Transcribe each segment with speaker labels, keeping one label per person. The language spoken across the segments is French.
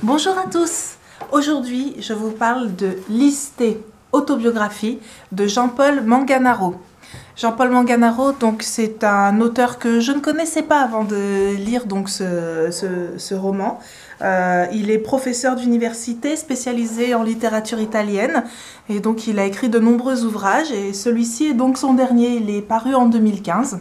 Speaker 1: Bonjour à tous. Aujourd'hui, je vous parle de Listé, autobiographie de Jean-Paul Manganaro. Jean-Paul Manganaro, donc c'est un auteur que je ne connaissais pas avant de lire donc ce roman. Il est professeur d'université spécialisé en littérature italienne et donc il a écrit de nombreux ouvrages et celui-ci est donc son dernier, il est paru en 2015.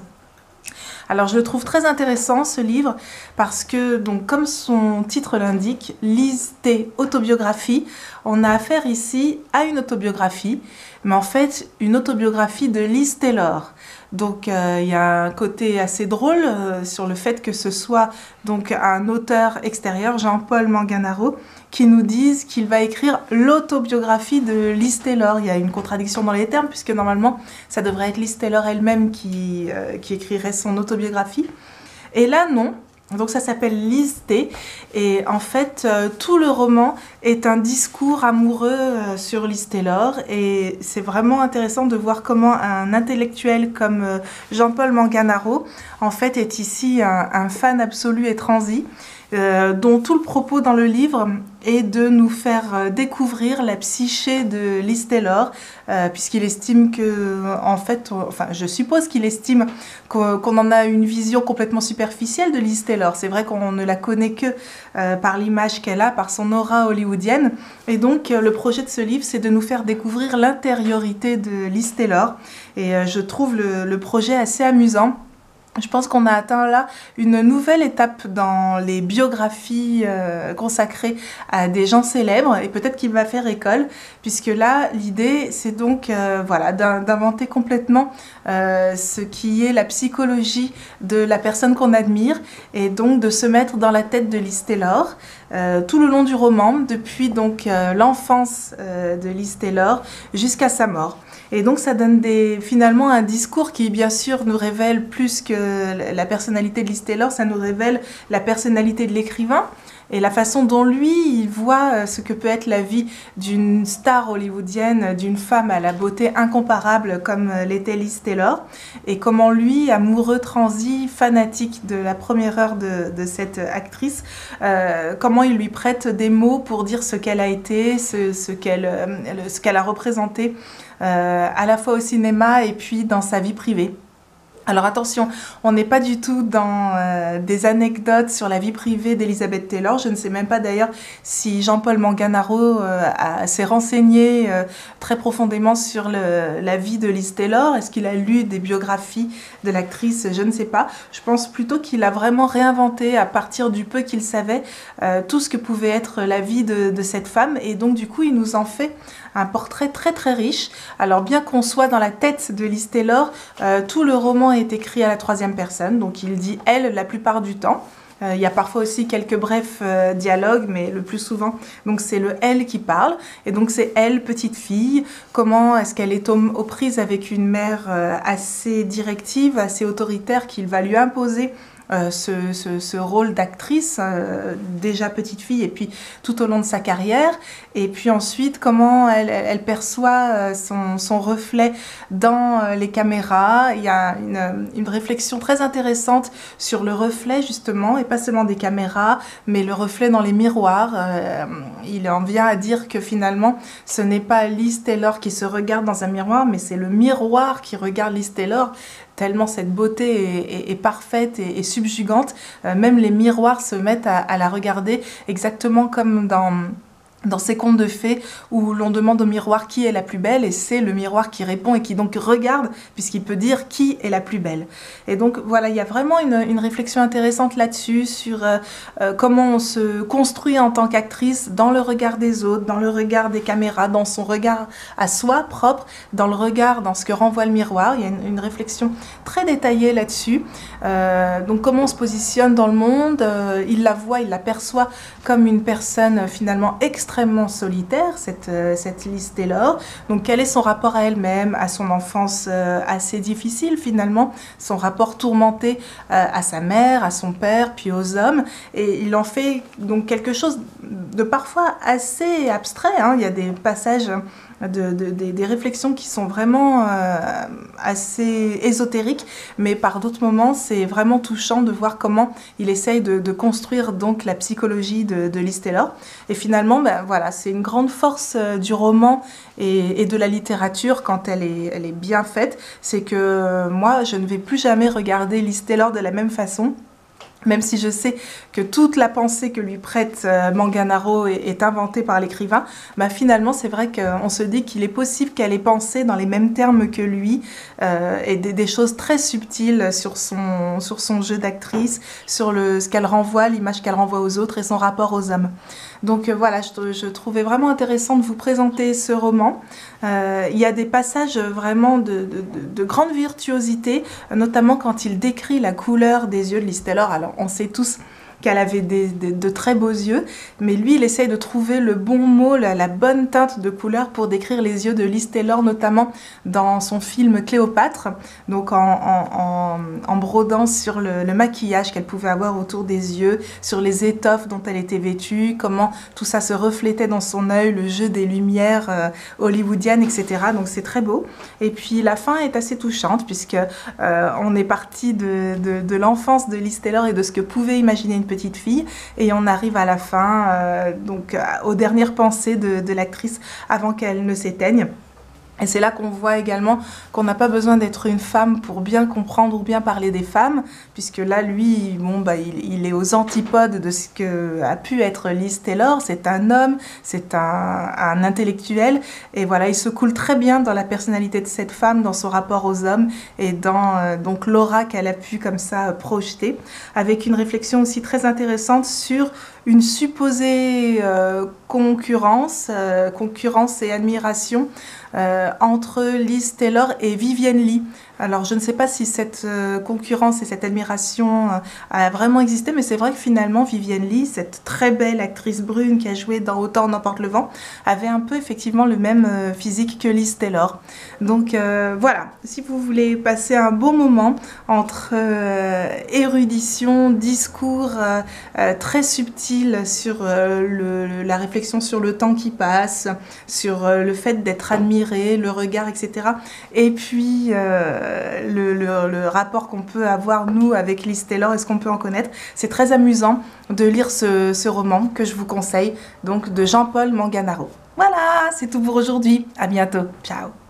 Speaker 1: Alors je le trouve très intéressant ce livre parce que, donc, comme son titre l'indique, Listé, autobiographie, on a affaire ici à une autobiographie, mais en fait une autobiographie de Liz Taylor. Donc il y a un côté assez drôle sur le fait que ce soit donc un auteur extérieur, Jean-Paul Manganaro, qui nous dise qu'il va écrire l'autobiographie de Liz Taylor. Il y a une contradiction dans les termes puisque normalement ça devrait être Liz Taylor elle-même qui écrirait son autobiographie. Et là non. Donc ça s'appelle Listé et en fait tout le roman est un discours amoureux sur Liz Taylor et c'est vraiment intéressant de voir comment un intellectuel comme Jean-Paul Manganaro en fait est ici un fan absolu et transi dont tout le propos dans le livre est de nous faire découvrir la psyché de Liz Taylor puisqu'il estime que, en fait, enfin je suppose qu'il estime qu'on en a une vision complètement superficielle de Liz Taylor. C'est vrai qu'on ne la connaît que par l'image qu'elle a, par son aura hollywoodienne. Et donc le projet de ce livre, c'est de nous faire découvrir l'intériorité de Liz Taylor. Et je trouve le projet assez amusant. Je pense qu'on a atteint là une nouvelle étape dans les biographies consacrées à des gens célèbres et peut-être qu'il va faire école puisque là l'idée c'est donc voilà, d'inventer complètement ce qui est la psychologie de la personne qu'on admire et donc de se mettre dans la tête de Liz Taylor tout le long du roman depuis donc l'enfance de Liz Taylor jusqu'à sa mort. Et donc ça donne finalement un discours qui bien sûr nous révèle plus que la personnalité de Liz Taylor, ça nous révèle la personnalité de l'écrivain et la façon dont lui il voit ce que peut être la vie d'une star hollywoodienne, d'une femme à la beauté incomparable comme l'était Liz Taylor et comment lui, amoureux transi, fanatique de la première heure de cette actrice, comment il lui prête des mots pour dire ce qu'elle a été, ce qu'elle a représenté à la fois au cinéma et puis dans sa vie privée. Alors attention, on n'est pas du tout dans des anecdotes sur la vie privée d'Elizabeth Taylor. Je ne sais même pas d'ailleurs si Jean-Paul Manganaro s'est renseigné très profondément sur la vie de Liz Taylor. Est-ce qu'il a lu des biographies de l'actrice? Je ne sais pas. Je pense plutôt qu'il a vraiment réinventé à partir du peu qu'il savait tout ce que pouvait être la vie de cette femme. Et donc du coup, il nous en fait un portrait très très riche. Alors bien qu'on soit dans la tête de Liz Taylor, tout le roman est écrit à la troisième personne, donc il dit elle la plupart du temps. Il y a parfois aussi quelques brefs dialogues, mais le plus souvent, donc c'est le elle qui parle. Et donc c'est elle, petite fille, comment est-ce qu'elle est aux prises avec une mère assez directive, assez autoritaire, qu'il va lui imposer ce rôle d'actrice, déjà petite fille et puis tout au long de sa carrière, et puis ensuite comment elle perçoit son reflet dans les caméras. Il y a une réflexion très intéressante sur le reflet justement, et pas seulement des caméras, mais le reflet dans les miroirs. Il en vient à dire que finalement ce n'est pas Liz Taylor qui se regarde dans un miroir, mais c'est le miroir qui regarde Liz Taylor, tellement cette beauté est parfaite et subjugante. Même les miroirs se mettent à la regarder, exactement comme dans ces contes de fées où l'on demande au miroir qui est la plus belle et c'est le miroir qui répond et qui donc regarde puisqu'il peut dire qui est la plus belle. Et donc voilà, il y a vraiment une réflexion intéressante là-dessus sur comment on se construit en tant qu'actrice dans le regard des autres, dans le regard des caméras, dans son regard à soi propre, dans le regard, dans ce que renvoie le miroir. Il y a une réflexion très détaillée là-dessus. Donc comment on se positionne dans le monde, il la voit, il la perçoit comme une personne finalement extrêmement solitaire, cette Liz Taylor. Donc quel est son rapport à elle-même, à son enfance assez difficile finalement, son rapport tourmenté à sa mère, à son père, puis aux hommes, et il en fait donc quelque chose de parfois assez abstrait, hein. Il y a des passages des réflexions qui sont vraiment assez ésotériques, mais par d'autres moments, c'est vraiment touchant de voir comment il essaye de construire donc la psychologie de Liz Taylor. Et finalement, ben, voilà, c'est une grande force du roman et de la littérature quand elle est bien faite, c'est que moi, je ne vais plus jamais regarder Liz Taylor de la même façon. Même si je sais que toute la pensée que lui prête Manganaro est inventée par l'écrivain, bah finalement c'est vrai qu'on se dit qu'il est possible qu'elle ait pensé dans les mêmes termes que lui et des choses très subtiles sur son jeu d'actrice, sur ce qu'elle renvoie, l'image qu'elle renvoie aux autres et son rapport aux hommes. Donc voilà, je trouvais vraiment intéressant de vous présenter ce roman. Il y a des passages vraiment de grande virtuosité, notamment quand il décrit la couleur des yeux de Liz Taylor. Alors on sait tous qu'elle avait de très beaux yeux, mais lui il essaye de trouver le bon mot, la bonne teinte de couleur pour décrire les yeux de Liz Taylor, notamment dans son film Cléopâtre, donc en brodant sur le maquillage qu'elle pouvait avoir autour des yeux, sur les étoffes dont elle était vêtue, comment tout ça se reflétait dans son œil, le jeu des lumières hollywoodiennes, etc. Donc c'est très beau. Et puis la fin est assez touchante puisque on est parti de l'enfance de Liz Taylor et de ce que pouvait imaginer une petite fille, et on arrive à la fin, donc aux dernières pensées de l'actrice avant qu'elle ne s'éteigne. Et c'est là qu'on voit également qu'on n'a pas besoin d'être une femme pour bien comprendre ou bien parler des femmes, puisque là, lui, bon, bah, il est aux antipodes de ce que a pu être Liz Taylor. C'est un homme, c'est un intellectuel, et voilà, il se coule très bien dans la personnalité de cette femme, dans son rapport aux hommes, et dans donc l'aura qu'elle a pu comme ça projeter, avec une réflexion aussi très intéressante sur une supposée concurrence et admiration entre Liz Taylor et Vivien Leigh. Alors je ne sais pas si cette concurrence et cette admiration a vraiment existé, mais c'est vrai que finalement Vivien Leigh, cette très belle actrice brune qui a joué dans Autant en emporte le vent, avait un peu effectivement le même physique que Liz Taylor. Donc voilà, si vous voulez passer un bon moment entre érudition, discours très subtil sur la réflexion sur le temps qui passe, sur le fait d'être admiré, le regard, etc. Et puis le rapport qu'on peut avoir, nous, avec Liz Taylor et ce qu'on peut en connaître. C'est très amusant de lire ce roman que je vous conseille, donc de Jean-Paul Manganaro. Voilà, c'est tout pour aujourd'hui. À bientôt. Ciao.